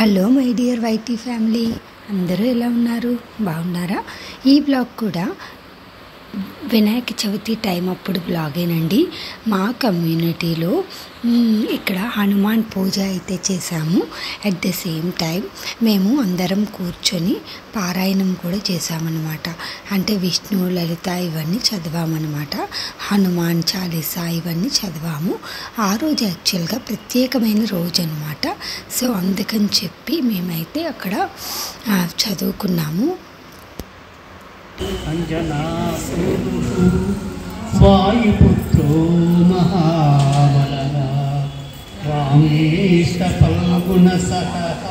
Hello my dear YT family, అందరూ ఎలా ఉన్నారు? బాగున్నారా? ఈ బ్లాగ్ కూడా వినాయక చవితి టైం అప్పుడు బ్లాగేనండి. మా కమ్యూనిటీలో ఇక్కడ హనుమాన్ పూజ అయితే చేశాము. అట్ ద సేమ్ టైం మేము అందరం కూర్చొని పారాయణం కూడా చేశామన్నమాట. అంటే విష్ణు, లలిత ఇవన్నీ చదివామన్నమాట. హనుమాన్ చాలీసా ఇవన్నీ చదివాము. ఆ రోజు యాక్చువల్గా ప్రత్యేకమైన రోజు అనమాట. సో అందుకని చెప్పి మేమైతే అక్కడ చదువుకున్నాము. అంజనాసూనుః వాయుపుత్రో మహాబలః రామేష్టఫల్గుణసఖః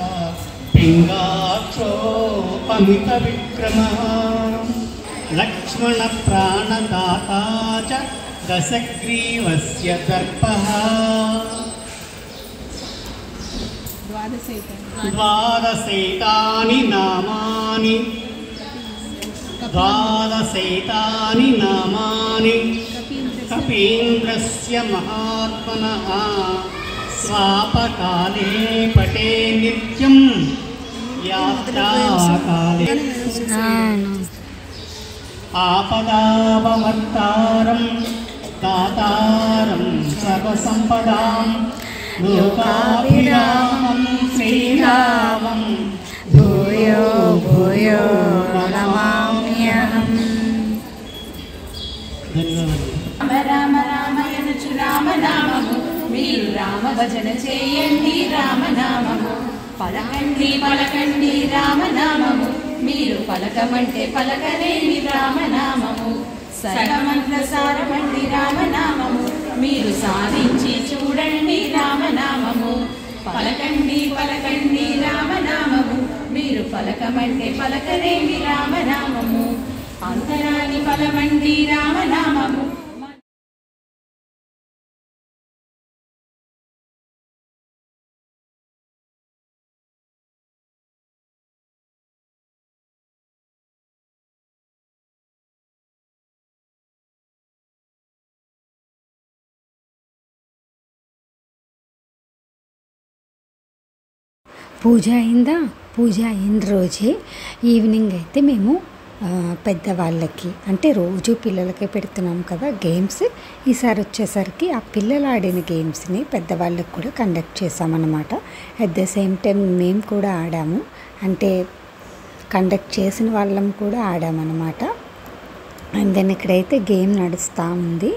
పింగాక్షో అమితవిక్రమः లక్ష్మణప్రాణదాతా చ దశగ్రీవస్య దర్పః ద్వాదశైతాని నామాని కపీంద్రస్య మహాత్మనః స్వాపకాలే పటే నిత్యం యాత్రాకాలే ఆపదాపవర్తారం దాతారం సర్వసంపదాం లోకాభిరామం శ్రీరామం భూయో భూయో నమామ్యహం. రామ రామయనుచు రామనామము, మీరు రామ భజన చేయండి రామనామము. పలకండి పలకండి రామనామము, మీరు పలకమంటే పలకలేని రామనామము. సర్వమంత్ర సారమండి రామనామము, మీరు సాధించి చూడండి రామనామము. పలకండి పలకండి రామనామము, మీరు పలకమంటే పలకలేని రామనామము. అంతరాని పలమండి రామనామము. పూజ అయిందా? పూజ అయిన రోజే ఈవినింగ్ అయితే మేము పెద్దవాళ్ళకి, అంటే రోజు పిల్లలకే పెడుతున్నాం కదా గేమ్స్, ఈసారి వచ్చేసరికి ఆ పిల్లలు ఆడిన గేమ్స్ని పెద్దవాళ్ళకి కూడా కండక్ట్ చేసామన్నమాట. అట్ ద సేమ్ టైం మేము కూడా ఆడాము, అంటే కండక్ట్ చేసిన వాళ్ళం కూడా ఆడామన్నమాట. అండ్ దెన్ ఇక్కడైతే గేమ్ నడుస్తూ ఉంది.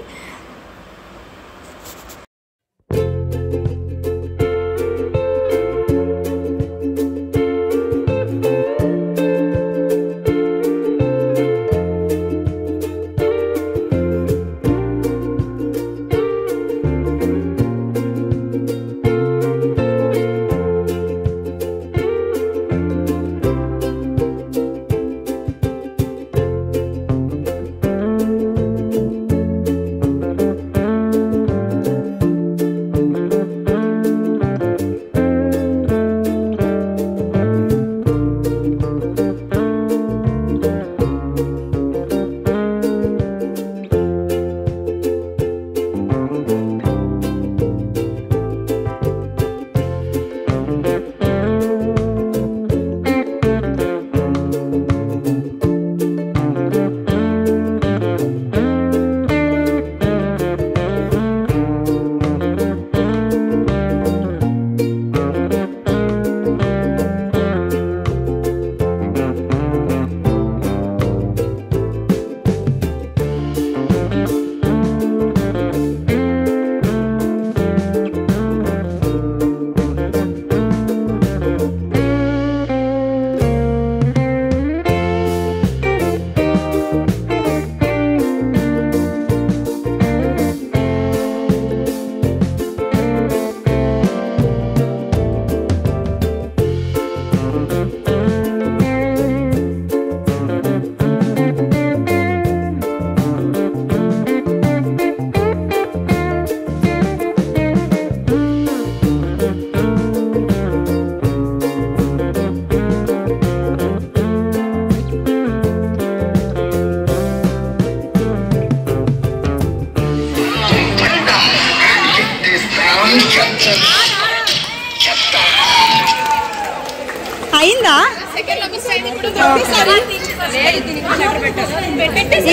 అయిందా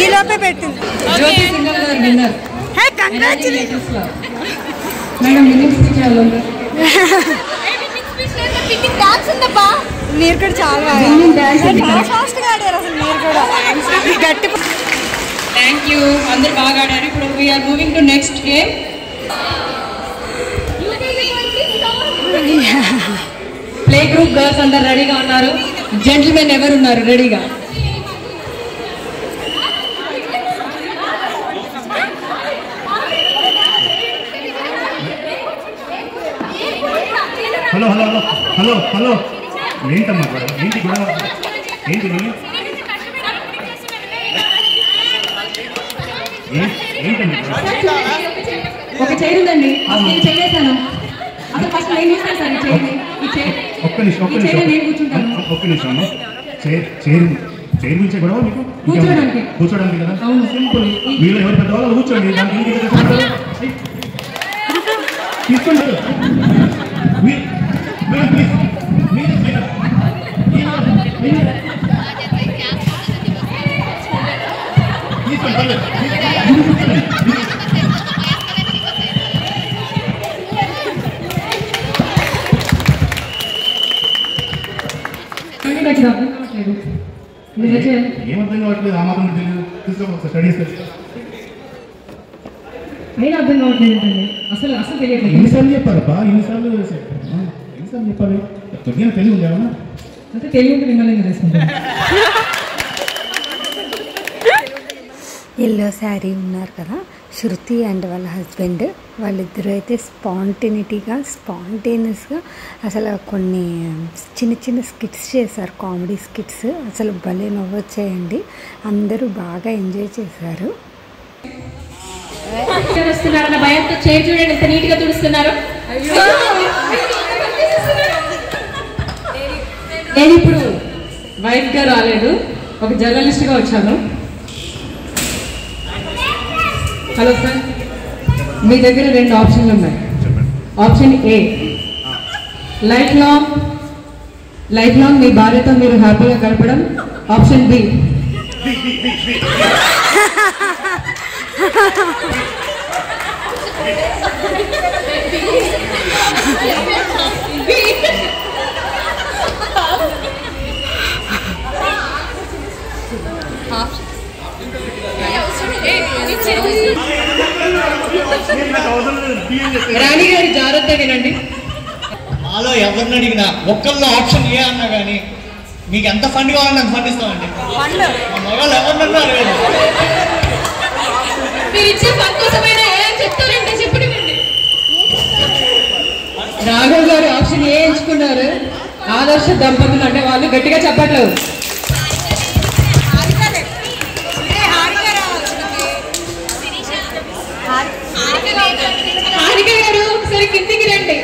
ఈ లోపే పెట్టింది మీరు కూడా చాలా ఫాస్ట్గా ఆడారు అసలు మీరు కూడా గట్టి. థ్యాంక్ యూ, అందరు బాగా ఆడారు. ఇప్పుడు we're moving to next game. Play group girls అందరు రెడీగా ఉన్నారు. జెంటిల్మెన్ ఎవరు ఉన్నారు రెడీగా? Hello hello hello hello hello ఏంటమ్మా ఏంటి గొడవ ఏంటి ఏంటండి? ఒక చైర్ ఉందండి, చేయలేసాను. అసలు ఫస్ట్ నేను చూస్తాను సార్ ఈ చైర్ని. ఒక్క నిమిషం అమ్మ. చైర్ గురించే గొడవ మీకు? కూర్చోడానికి కదా. సింపుల్. వీళ్ళు ఎవరు పెద్దవాళ్ళు కూర్చోండి. దానికి తీసుకోండి. ఏమర్థం కావట్లేదు. ఆ మాత్రం తెలియదు. తీసుకో స్టడీస్ అయినా అర్థం కావట్లేదు ఏంటండి. అసలు అసలు తెలియట్లేదు. ఎన్నిసార్లు చెప్పారబ్బా? ఎన్నిసార్లు చెప్పాలి? కొద్దిగా తెలివి ఉంది ఏమన్నా? అంటే తెలివి ఉంటే మిమ్మల్ని తీసుకుంటాను. ఎల్లో శారీ ఉన్నారు కదా, శృతి అండ్ వాళ్ళ హస్బెండ్, వాళ్ళిద్దరూ అయితే స్పాంటేనియస్గా అసలు కొన్ని చిన్న చిన్న స్కిట్స్ చేశారు, కామెడీ స్కిట్స్. అసలు భలే నవ్వొచ్చాయండి. అందరూ బాగా ఎంజాయ్ చేశారు. వస్తున్నారన్న భయంతో చైర్ చూడండి ఎంత నీట్గా తుడుస్తున్నారు. నేను ఇప్పుడు వైఫ్గా రాలేదు, ఒక జర్నలిస్ట్గా వచ్చాను. హలో సార్, మీ దగ్గర 2 ఆప్షన్లు ఉన్నాయి. ఆప్షన్ ఏ, లైఫ్ లాంగ్ మీ భార్యతో మీరు హ్యాపీగా గడపడం. ఆప్షన్ బి, రాణి గారి జాగ్రత్త వినండి. మాలో ఎవరిని అడిగినా ఒక్కళ్ళు ఆప్షన్ ఏ అన్నా కానీ మీకు ఎంత ఫండ్ కావాలని నాకు ఫండ్ ఇస్తామండి. మా మొగాళ్ళు ఎవరినన్నా అడగదు. మీరు ఇచ్చే ఫండ్ కోసమైనా ఏం చెప్తారంటే చెప్పండి. రాఘవ్ గారు ఆప్షన్ ఏ ఎంచుకున్నారు. ఆదర్శ దంపతులు అంటే వాళ్ళు గట్టిగా చెప్పట్లేదు. హారిక గారు ఒకసారి కిందికి రండి.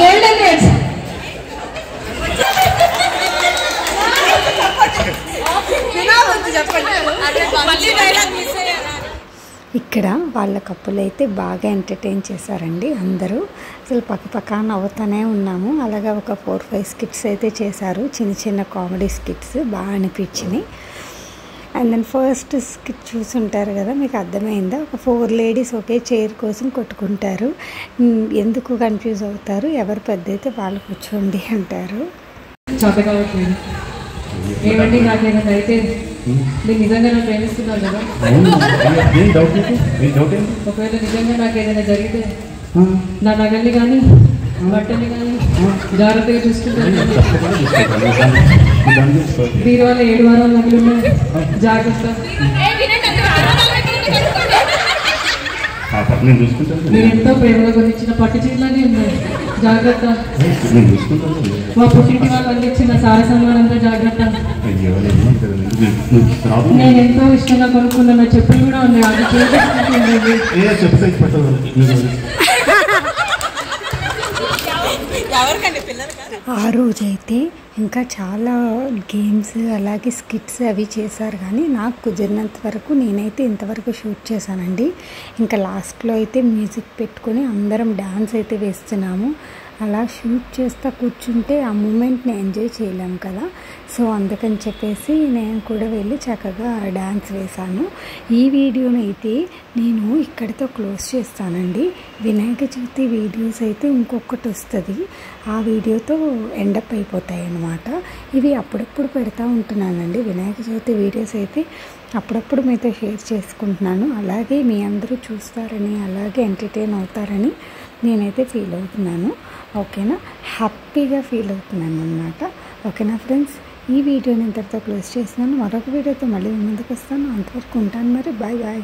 గోల్డెన్ రేట్స్ ఇక్కడ వాళ్ళ కప్పులు అయితే బాగా ఎంటర్టైన్ చేశారండి. అందరూ అసలు పక్క నవ్వుతూనే ఉన్నాము. అలాగే ఒక 4-5 స్కిట్స్ అయితే చేశారు, చిన్న చిన్న కామెడీ స్కిట్స్ బాగా అనిపించినాయి. అండ్ దెన్ ఫస్ట్ స్కిట్ చూసుంటారు కదా, మీకు అర్థమైందా? ఒక 4 లేడీస్ ఒకే చైర్ కోసం కొట్టుకుంటారు. ఎందుకు కన్ఫ్యూజ్ అవుతారు? ఎవరు పెద్ద అయితే వాళ్ళు కూర్చోండి అంటారు. ఏమండి, నాకేమైనా అయితే మీరు నిజంగా నాకు ప్రేమిస్తున్నారు కదా. ఒకవేళ నిజంగా నాకు ఏదైనా జరిగితే నా నగల్ని కానీ బట్టల్ని కానీ జాగ్రత్తగా చూసుకుంటాను. బీరువాలో 7 వారాలు నగలు ఉన్నాయి, జాగ్రత్త. మీరు ఎంతో ప్రేమగా కొనిచ్చిన పట్టు చీరలనే ఉన్నాయి, జాగ్రత్త. మా పుట్టింటి వాళ్ళు అందించిన సార సన్మానంతో జాగ్రత్త. నేను ఎంతో ఇష్టంగా కొనుక్కున్న చెప్పులు కూడా ఉన్నాయి, అది చేసేసుకుంటుంది. ఆ రోజైతే ఇంకా చాలా గేమ్స్ అలాగే స్కిట్స్ అవి చేశారు, కానీ నాకు కుదిరినంత వరకు నేనైతే ఇంతవరకు షూట్ చేశానండి. ఇంకా లాస్ట్లో అయితే మ్యూజిక్ పెట్టుకొని అందరం డ్యాన్స్ అయితే వేస్తున్నాము. అలా షూట్ చేస్తూ కూర్చుంటే ఆ మూమెంట్ని ఎంజాయ్ చేయలేం కదా. సో అందుకని చెప్పేసి నేను కూడా వెళ్ళి చక్కగా డ్యాన్స్ వేశాను. ఈ వీడియోని అయితే నేను ఇక్కడితో క్లోజ్ చేస్తానండి. వినాయక చవితి వీడియోస్ అయితే ఇంకొకటి వస్తుంది, ఆ వీడియోతో ఎండప్ అయిపోతాయి అన్నమాట. ఇవి అప్పుడప్పుడు పెడతా ఉంటున్నానండి. వినాయక చవితి వీడియోస్ అయితే అప్పుడప్పుడు మీతో షేర్ చేసుకుంటున్నాను. అలాగే మీ అందరూ చూస్తారని, అలాగే ఎంటర్టైన్ అవుతారని నేనైతే ఫీల్ అవుతున్నాను. ఓకేనా, హ్యాపీగా ఫీల్ అవుతున్నాను అన్నమాట. ఓకేనా ఫ్రెండ్స్, ఈ వీడియోని ఇంతటితో క్లోజ్ చేస్తున్నాను. మరొక వీడియోతో మళ్ళీ ముందుకు వస్తాను. అంతవరకు ఉంటాను మరి. Bye bye.